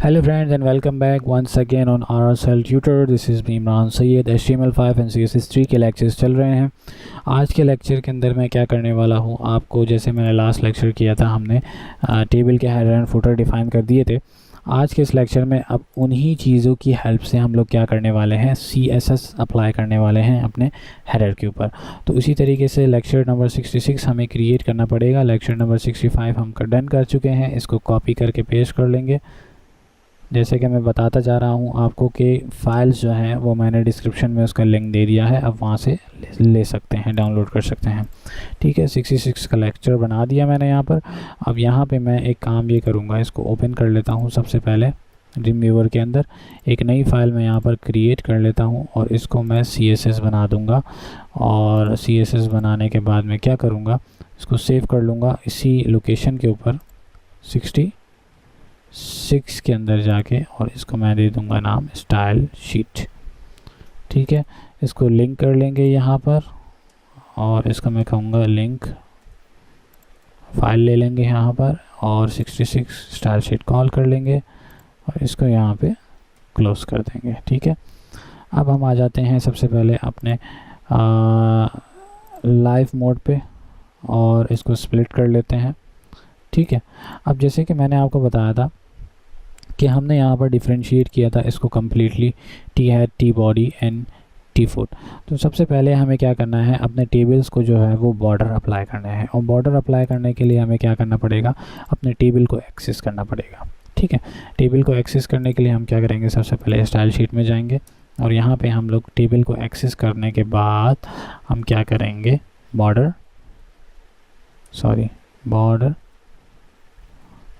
Hello friends and welcome back once again on RSL Tutor. This is me Imran Syed. HTML5 and CSS3 के lectures चल रहे हैं। आज के लेक्चर के अंदर मैं क्या करने वाला हूँ, आपको जैसे मैंने लास्ट लेक्चर किया था, हमने टेबल के हेडर एंड फुटर डिफ़ाइन कर दिए थे। आज के इस लेक्चर में अब उन्हीं चीज़ों की हेल्प से हम लोग क्या करने वाले हैं, CSS अप्लाई करने वाले हैं अपने हेडर के ऊपर। तो इसी तरीके से लेक्चर नंबर 66 हमें क्रिएट करना पड़ेगा। लेक्चर नंबर 65 हम डन कर चुके हैं। इसको कॉपी करके पेस्ट कर लेंगे। जैसे कि मैं बताता जा रहा हूँ आपको कि फ़ाइल्स जो हैं वो मैंने डिस्क्रिप्शन में उसका लिंक दे दिया है, अब वहाँ से ले सकते हैं, डाउनलोड कर सकते हैं। ठीक है, 66 का लेक्चर बना दिया मैंने यहाँ पर। अब यहाँ पे मैं एक काम ये करूँगा, इसको ओपन कर लेता हूँ। सबसे पहले ड्रीमवीवर के अंदर एक नई फ़ाइल मैं यहाँ पर क्रिएट कर लेता हूँ और इसको मैं CSS बना दूँगा। और CSS बनाने के बाद मैं क्या करूँगा, इसको सेव कर लूँगा इसी लोकेशन के ऊपर 66 के अंदर जाके, और इसको मैं दे दूंगा नाम स्टाइल शीट। ठीक है, इसको लिंक कर लेंगे यहाँ पर और इसको मैं कहूँगा लिंक फाइल ले लेंगे यहाँ पर और 66 स्टाइल शीट कॉल कर लेंगे और इसको यहाँ पे क्लोज कर देंगे। ठीक है, अब हम आ जाते हैं सबसे पहले अपने लाइव मोड पे और इसको स्प्लिट कर लेते हैं। ठीक है, अब जैसे कि मैंने आपको बताया था कि हमने यहाँ पर डिफरेंशिएट किया था इसको completely T head, T body and T foot. तो सबसे पहले हमें क्या करना है, अपने टेबल्स को जो है वो बॉर्डर अप्लाई करना है। और बॉर्डर अप्लाई करने के लिए हमें क्या करना पड़ेगा, अपने टेबल को एक्सेस करना पड़ेगा। ठीक है, टेबल को एक्सेस करने के लिए हम क्या करेंगे, सबसे पहले स्टाइल शीट में जाएंगे और यहाँ पे हम लोग टेबल को एक्सेस करने के बाद हम क्या करेंगे, बॉर्डर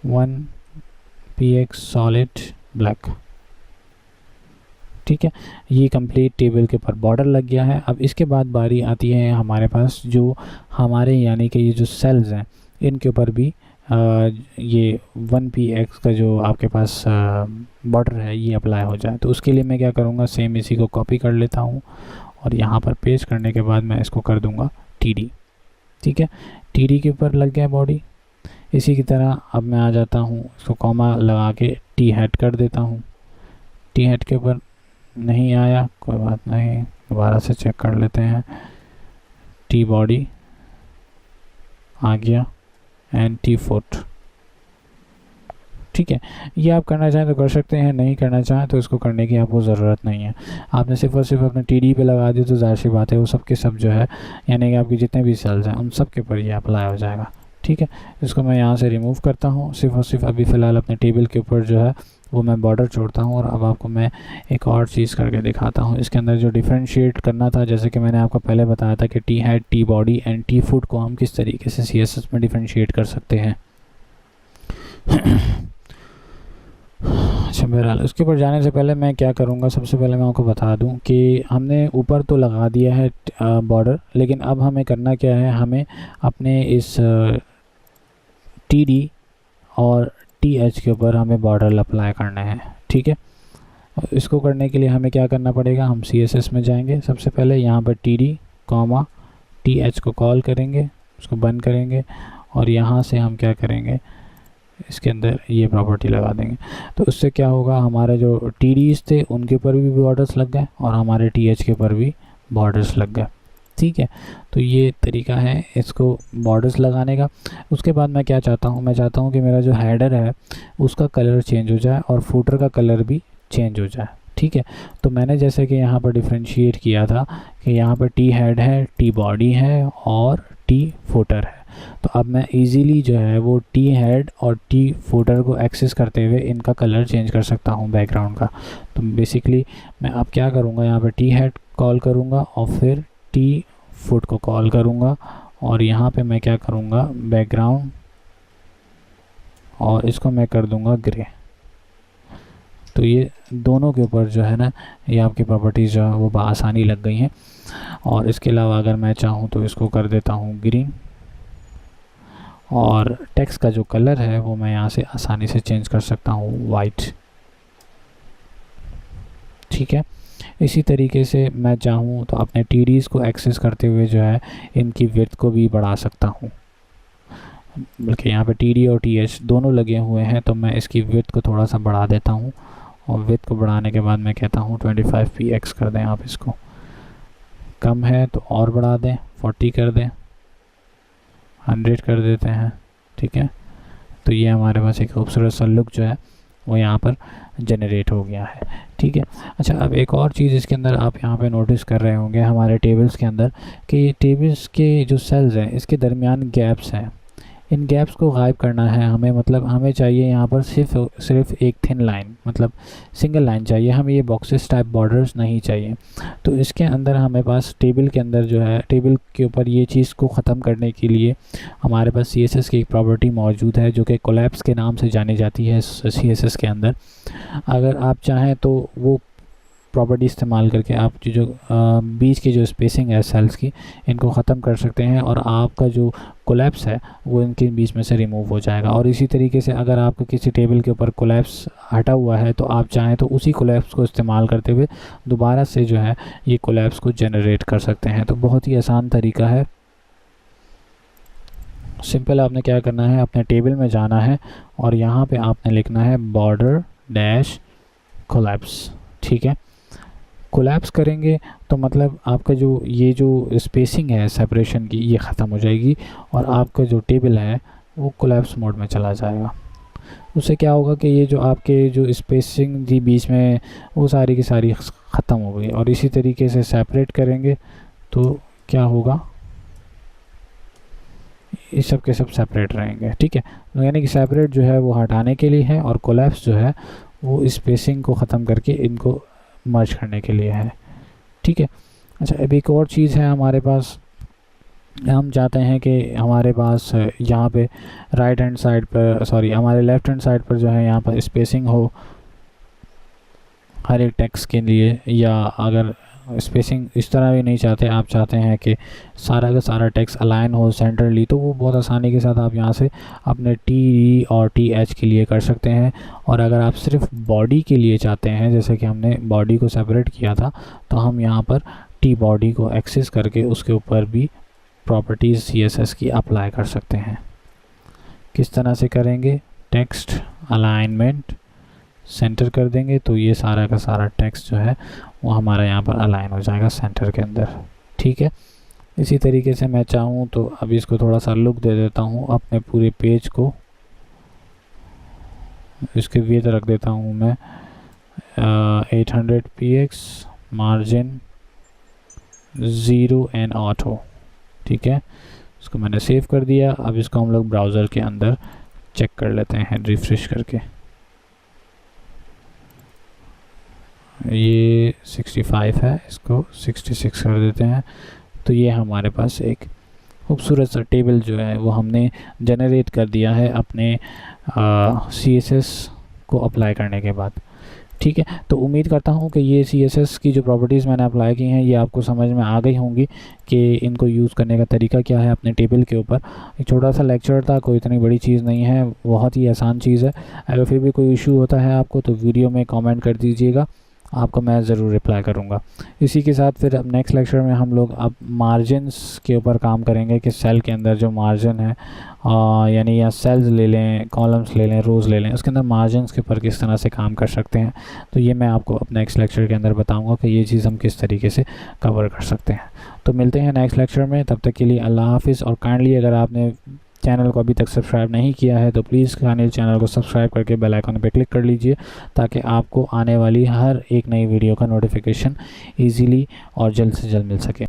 1px सॉलिड ब्लैक। ठीक है, ये कंप्लीट टेबल के ऊपर बॉर्डर लग गया है। अब इसके बाद बारी आती है हमारे पास जो हमारे यानी कि ये जो सेल्स हैं इनके ऊपर भी ये 1px का जो आपके पास बॉर्डर है ये अप्लाई हो जाए। तो उसके लिए मैं क्या करूँगा, सेम इसी को कॉपी कर लेता हूँ और यहाँ पर पेस्ट करने के बाद मैं इसको कर दूँगा TD। ठीक है, TD के ऊपर लग गया बॉडी। इसी की तरह अब मैं आ जाता हूँ, इसको कॉमा लगा के टी हेड कर देता हूँ। टी हेड के ऊपर नहीं आया, कोई बात नहीं, दोबारा से चेक कर लेते हैं। टी बॉडी आ गया एंड टी फुट। ठीक है, ये आप करना चाहें तो कर सकते हैं, नहीं करना चाहें तो इसको करने की आपको ज़रूरत नहीं है। आपने सिर्फ और सिर्फ अपने TD पे लगा दिया तो ज़ाहिर सी बात है वो सब के सब जो है यानी कि आपके जितने भी सेल्स हैं उन सब के ऊपर ये अप्लाई हो जाएगा। ठीक है, इसको मैं यहाँ से रिमूव करता हूँ। सिर्फ और सिर्फ अभी फ़िलहाल अपने टेबल के ऊपर जो है वो मैं बॉर्डर छोड़ता हूँ। और अब आपको मैं एक और चीज़ करके दिखाता हूँ। इसके अंदर जो डिफरेंशिएट करना था, जैसे कि मैंने आपको पहले बताया था कि T head, T body and T foot को हम किस तरीके से CSS में डिफरेंशिएट कर सकते हैं। अच्छा, बहरहाल उसके ऊपर जाने से पहले मैं क्या करूँगा, सबसे पहले मैं आपको बता दूँ कि हमने ऊपर तो लगा दिया है बॉर्डर, लेकिन अब हमें करना क्या है, हमें अपने इस TD और TH के ऊपर हमें बॉर्डर अप्लाई करना है। ठीक है, इसको करने के लिए हमें क्या करना पड़ेगा, हम CSS में जाएंगे। सबसे पहले यहाँ पर TD, TH को कॉल करेंगे, उसको बंद करेंगे और यहाँ से हम क्या करेंगे, इसके अंदर ये प्रॉपर्टी लगा देंगे। तो उससे क्या होगा, हमारे जो TDs थे उनके ऊपर भी बॉर्डर्स लग गए और हमारे TH के ऊपर भी बॉर्डर्स लग गए। ठीक है, तो ये तरीका है इसको बॉर्डर्स लगाने का। उसके बाद मैं क्या चाहता हूँ, मैं चाहता हूँ कि मेरा जो हेडर है उसका कलर चेंज हो जाए और फुटर का कलर भी चेंज हो जाए। ठीक है, तो मैंने जैसे कि यहाँ पर डिफरेंशिएट किया था कि यहाँ पर टी हेड है, टी बॉडी है और टी फुटर है। तो अब मैं इजीली जो है वो टी हेड और टी फुटर को एक्सेस करते हुए इनका कलर चेंज कर सकता हूँ बैकग्राउंड का। तो बेसिकली मैं अब क्या करूँगा, यहाँ पर टी हेड कॉल करूँगा और फिर टी फुट को कॉल करूँगा और यहाँ पे मैं क्या करूँगा, बैकग्राउंड, और इसको मैं कर दूँगा ग्रे। तो ये दोनों के ऊपर जो है ना, ये आपकी प्रॉपर्टीज़ जो है वो आसानी लग गई हैं। और इसके अलावा अगर मैं चाहूँ तो इसको कर देता हूँ ग्रीन और टेक्स्ट का जो कलर है वो मैं यहाँ से आसानी से चेंज कर सकता हूँ वाइट। ठीक है, इसी तरीके से मैं चाहूँ तो अपने TDs को एक्सेस करते हुए जो है इनकी विड्थ को भी बढ़ा सकता हूँ। बल्कि यहाँ पे TD और TH दोनों लगे हुए हैं, तो मैं इसकी विड्थ को थोड़ा सा बढ़ा देता हूँ, और विड्थ को बढ़ाने के बाद मैं कहता हूँ 25px कर दें आप इसको। कम है तो और बढ़ा दें, 40 कर दें, 100 कर देते हैं, ठीक है। तो ये हमारे पास एक खूबसूरत सा लुक जो है वो यहाँ पर जनरेट हो गया है, ठीक है। अच्छा, अब एक और चीज़ इसके अंदर आप यहाँ पे नोटिस कर रहे होंगे हमारे टेबल्स के अंदर कि टेबल्स के जो सेल्स हैं इसके दरमियान गैप्स हैं। इन गैप्स को गायब करना है हमें, मतलब हमें चाहिए यहाँ पर सिर्फ एक थिन लाइन, मतलब सिंगल लाइन चाहिए, हमें ये बॉक्सेस टाइप बॉर्डर्स नहीं चाहिए। तो इसके अंदर हमें पास टेबल के अंदर जो है, टेबल के ऊपर ये चीज़ को ख़त्म करने के लिए हमारे पास CSS की एक प्रॉपर्टी मौजूद है जो कि कोलैप्स के नाम से जानी जाती है CSS के अंदर। अगर आप चाहें तो वो प्रॉपर्टी इस्तेमाल करके आप जो बीच की जो स्पेसिंग है सेल्स की, इनको ख़त्म कर सकते हैं और आपका जो कोलैप्स है वो इनके बीच में से रिमूव हो जाएगा। और इसी तरीके से अगर आपको किसी टेबल के ऊपर कोलैप्स हटा हुआ है तो आप चाहें तो उसी कोलैप्स को इस्तेमाल करते हुए दोबारा से जो है ये कोलैप्स को जनरेट कर सकते हैं। तो बहुत ही आसान तरीका है। सिंपल आपने क्या करना है, अपने टेबल में जाना है और यहाँ पे आपने लिखना है बॉर्डर डैश कोलैप्स, ठीक है। कोलैप्स करेंगे तो मतलब आपका जो ये जो स्पेसिंग है सेपरेशन की ये ख़त्म हो जाएगी और आपका जो टेबल है वो कोलैप्स मोड में चला जाएगा। उससे क्या होगा कि ये जो आपके जो स्पेसिंग थी बीच में वो सारी की सारी ख़त्म हो गई। और इसी तरीके से सेपरेट करेंगे तो क्या होगा, ये सब के सब सेपरेट रहेंगे, ठीक है। तो यानी कि सेपरेट जो है वो हटाने के लिए है और कोलैप्स जो है वो स्पेसिंग को ख़त्म करके इनको मर्ज करने के लिए है, ठीक है। अच्छा, अब एक और चीज़ है हमारे पास, हम चाहते हैं कि हमारे पास यहाँ पे राइट हैंड साइड पर, सॉरी हमारे लेफ़्ट हैंड साइड पर जो है यहाँ पर स्पेसिंग हो हर एक टेक्स्ट के लिए, या अगर स्पेसिंग इस तरह भी नहीं चाहते, आप चाहते हैं कि सारा का सारा टेक्स्ट अलाइन हो सेंटरली, तो वो बहुत आसानी के साथ आप यहाँ से अपने TD और TH के लिए कर सकते हैं। और अगर आप सिर्फ बॉडी के लिए चाहते हैं, जैसे कि हमने बॉडी को सेपरेट किया था, तो हम यहाँ पर T बॉडी को एक्सेस करके उसके ऊपर भी प्रॉपर्टीज़ CSS की अप्लाई कर सकते हैं। किस तरह से करेंगे, टेक्स्ट अलाइनमेंट सेंटर कर देंगे तो ये सारा का सारा टेक्स्ट जो है वो हमारा यहाँ पर अलाइन हो जाएगा सेंटर के अंदर, ठीक है। इसी तरीके से मैं चाहूँ तो अभी इसको थोड़ा सा लुक दे देता हूँ अपने पूरे पेज को, इसके विड्थ रख देता हूँ मैं 800px, मार्जिन 0 एंड ऑटो, ठीक है। इसको मैंने सेव कर दिया। अब इसको हम लोग ब्राउज़र के अंदर चेक कर लेते हैं रिफ्रेश करके। ये 65 है, इसको 66 कर देते हैं। तो ये हमारे पास एक खूबसूरत सा टेबल जो है वो हमने जनरेट कर दिया है अपने CSS को अप्लाई करने के बाद, ठीक है। तो उम्मीद करता हूँ कि ये CSS की जो प्रॉपर्टीज़ मैंने अप्लाई की हैं ये आपको समझ में आ गई होंगी कि इनको यूज़ करने का तरीका क्या है अपने टेबल के ऊपर। एक छोटा सा लेक्चर था, कोई इतनी बड़ी चीज़ नहीं है, बहुत ही आसान चीज़ है। अगर फिर भी कोई इशू होता है आपको तो वीडियो में कमेंट कर दीजिएगा, आपको मैं ज़रूर रिप्लाई करूँगा। इसी के साथ फिर अब नेक्स्ट लेक्चर में हम लोग अब मार्जिन्स के ऊपर काम करेंगे कि सेल के अंदर जो मार्जिन है, यानी या सेल्स ले लें, कॉलम्स ले लें, रोज़ ले लें, उसके अंदर मार्जिन्स के ऊपर किस तरह से काम कर सकते हैं। तो ये मैं आपको अब नेक्स्ट लेक्चर के अंदर बताऊँगा कि ये चीज़ हम किस तरीके से कवर कर सकते हैं। तो मिलते हैं नेक्स्ट लेक्चर में, तब तक के लिए अल्लाह हाफिज़। और काइंडली अगर आपने चैनल को अभी तक सब्सक्राइब नहीं किया है तो प्लीज़ काइंडली चैनल को सब्सक्राइब करके बेल आइकन पे क्लिक कर लीजिए, ताकि आपको आने वाली हर एक नई वीडियो का नोटिफिकेशन ईज़िली और जल्द से जल्द मिल सके।